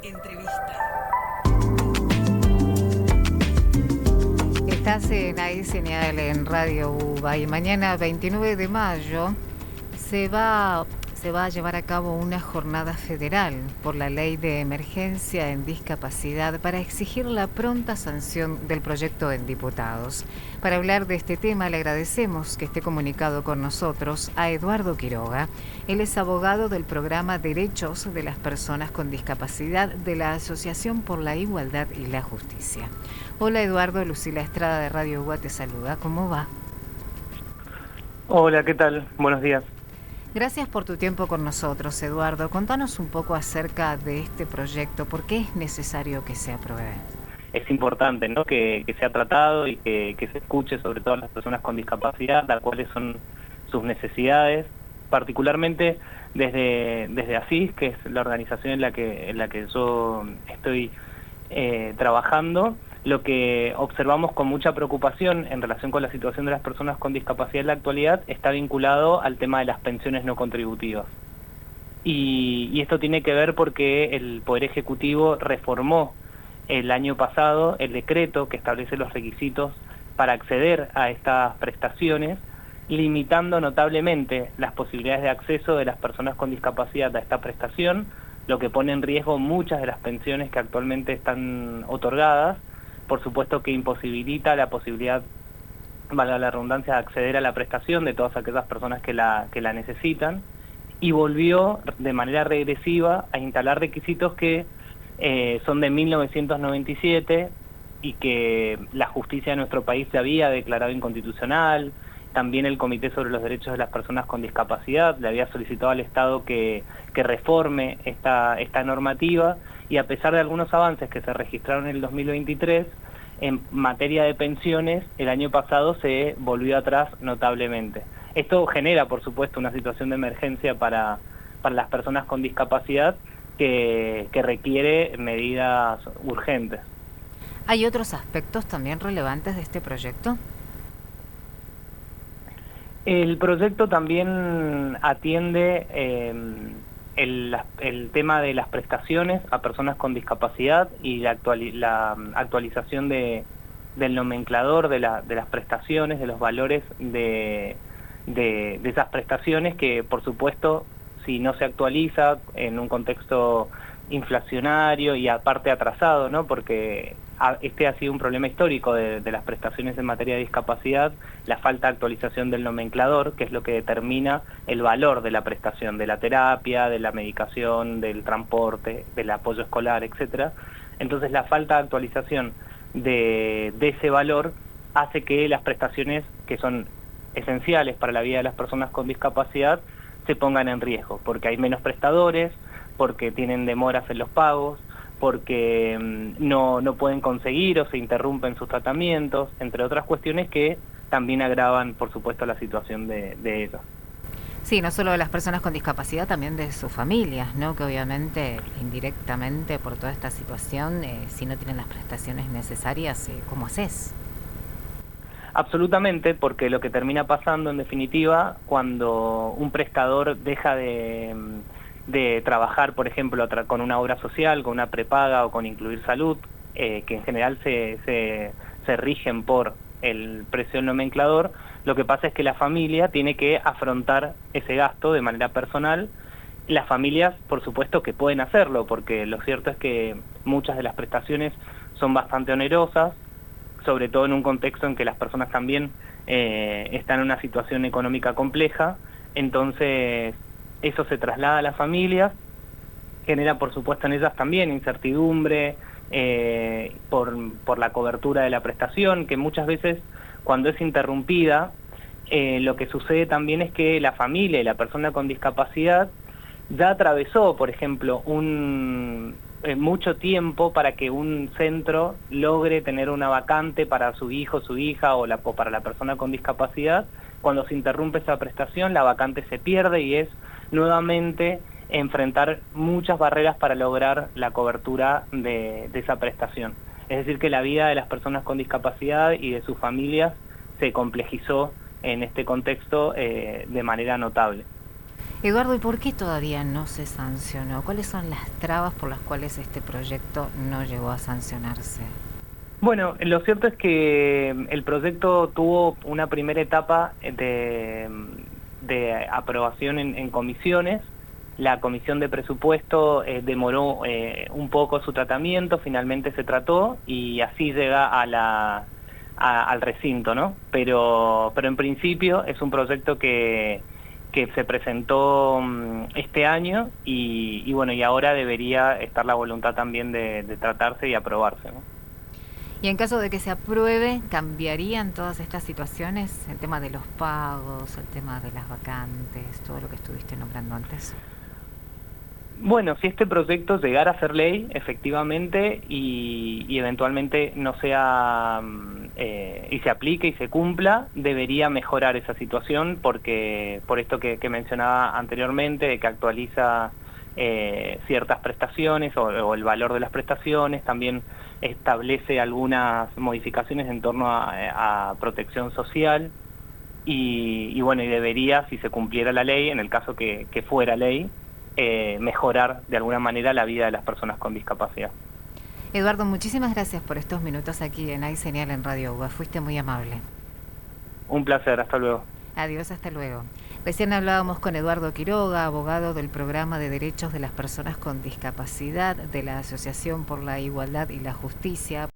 Entrevista. Estás en ahí señal en Radio UBA y mañana 29 de mayo se va a llevar a cabo una jornada federal por la Ley de Emergencia en Discapacidad para exigir la pronta sanción del proyecto en diputados. Para hablar de este tema le agradecemos que esté comunicado con nosotros a Eduardo Quiroga. Él es abogado del programa Derechos de las Personas con Discapacidad de la Asociación por la Igualdad y la Justicia. Hola Eduardo, Lucila Estrada de Radio UBA te saluda. ¿Cómo va? Hola, ¿qué tal? Buenos días. Gracias por tu tiempo con nosotros, Eduardo. Contanos un poco acerca de este proyecto. ¿Por qué es necesario que se apruebe? Es importante, ¿no?, que sea tratado y que se escuche sobre todo a las personas con discapacidad, a cuáles son sus necesidades, particularmente desde ASIS, que es la organización en la que yo estoy trabajando. Lo que observamos con mucha preocupación en relación con la situación de las personas con discapacidad en la actualidad está vinculado al tema de las pensiones no contributivas. Y esto tiene que ver porque el Poder Ejecutivo reformó el año pasado el decreto que establece los requisitos para acceder a estas prestaciones, limitando notablemente las posibilidades de acceso de las personas con discapacidad a esta prestación, lo que pone en riesgo muchas de las pensiones que actualmente están otorgadas. Por supuesto que imposibilita la posibilidad, valga la redundancia, de acceder a la prestación de todas aquellas personas que la necesitan, y volvió de manera regresiva a instalar requisitos que son de 1997 y que la justicia de nuestro país se había declarado inconstitucional. También el Comité sobre los Derechos de las Personas con Discapacidad le había solicitado al Estado que reforme esta normativa, y a pesar de algunos avances que se registraron en el 2023, en materia de pensiones, el año pasado se volvió atrás notablemente. Esto genera, por supuesto, una situación de emergencia para las personas con discapacidad que requiere medidas urgentes. ¿Hay otros aspectos también relevantes de este proyecto? El proyecto también atiende el tema de las prestaciones a personas con discapacidad y la actualización del nomenclador de las prestaciones, de los valores de esas prestaciones, que por supuesto, si no se actualiza en un contexto inflacionario y aparte atrasado, ¿no?, porque este ha sido un problema histórico de las prestaciones en materia de discapacidad, la falta de actualización del nomenclador, que es lo que determina el valor de la prestación, de la terapia, de la medicación, del transporte, del apoyo escolar, etcétera. Entonces la falta de actualización de ese valor hace que las prestaciones, que son esenciales para la vida de las personas con discapacidad, se pongan en riesgo, porque hay menos prestadores, porque tienen demoras en los pagos, porque no pueden conseguir o se interrumpen sus tratamientos, entre otras cuestiones que también agravan, por supuesto, la situación de ellos. Sí, no solo de las personas con discapacidad, también de sus familias, ¿no?, que obviamente, indirectamente, por toda esta situación, si no tienen las prestaciones necesarias, ¿cómo haces? Absolutamente, porque lo que termina pasando, en definitiva, cuando un prestador deja de trabajar, por ejemplo, con una obra social, con una prepaga o con incluir salud, que en general se rigen por el precio del nomenclador, lo que pasa es que la familia tiene que afrontar ese gasto de manera personal. Las familias, por supuesto, que pueden hacerlo, porque lo cierto es que muchas de las prestaciones son bastante onerosas, sobre todo en un contexto en que las personas también están en una situación económica compleja. Entonces eso se traslada a las familias, genera por supuesto en ellas también incertidumbre por la cobertura de la prestación, que muchas veces cuando es interrumpida, lo que sucede también es que la familia y la persona con discapacidad ya atravesó, por ejemplo, mucho tiempo para que un centro logre tener una vacante para su hijo, su hija o para la persona con discapacidad. Cuando se interrumpe esa prestación, la vacante se pierde y es nuevamente enfrentar muchas barreras para lograr la cobertura de esa prestación. Es decir, que la vida de las personas con discapacidad y de sus familias se complejizó en este contexto de manera notable. Eduardo, ¿y por qué todavía no se sancionó? ¿Cuáles son las trabas por las cuales este proyecto no llegó a sancionarse? Bueno, lo cierto es que el proyecto tuvo una primera etapa de aprobación en comisiones. La comisión de presupuesto demoró un poco su tratamiento, finalmente se trató y así llega al recinto, ¿no? Pero en principio es un proyecto que se presentó este año y bueno, y ahora debería estar la voluntad también de tratarse y aprobarse, ¿no? Y en caso de que se apruebe, ¿cambiarían todas estas situaciones? El tema de los pagos, el tema de las vacantes, todo lo que estuviste nombrando antes. Bueno, si este proyecto llegara a ser ley, efectivamente, y eventualmente no sea, y se aplique y se cumpla, debería mejorar esa situación porque, por esto que mencionaba anteriormente, de que actualiza ciertas prestaciones o el valor de las prestaciones, también establece algunas modificaciones en torno a protección social, y bueno, y debería, si se cumpliera la ley, en el caso que fuera ley, mejorar de alguna manera la vida de las personas con discapacidad. Eduardo, muchísimas gracias por estos minutos aquí en Hay Señal en Radio UBA. Fuiste muy amable. Un placer, hasta luego. Adiós, hasta luego. Recién hablábamos con Eduardo Quiroga, abogado del Programa de Derechos de las Personas con Discapacidad de la Asociación por la Igualdad y la Justicia.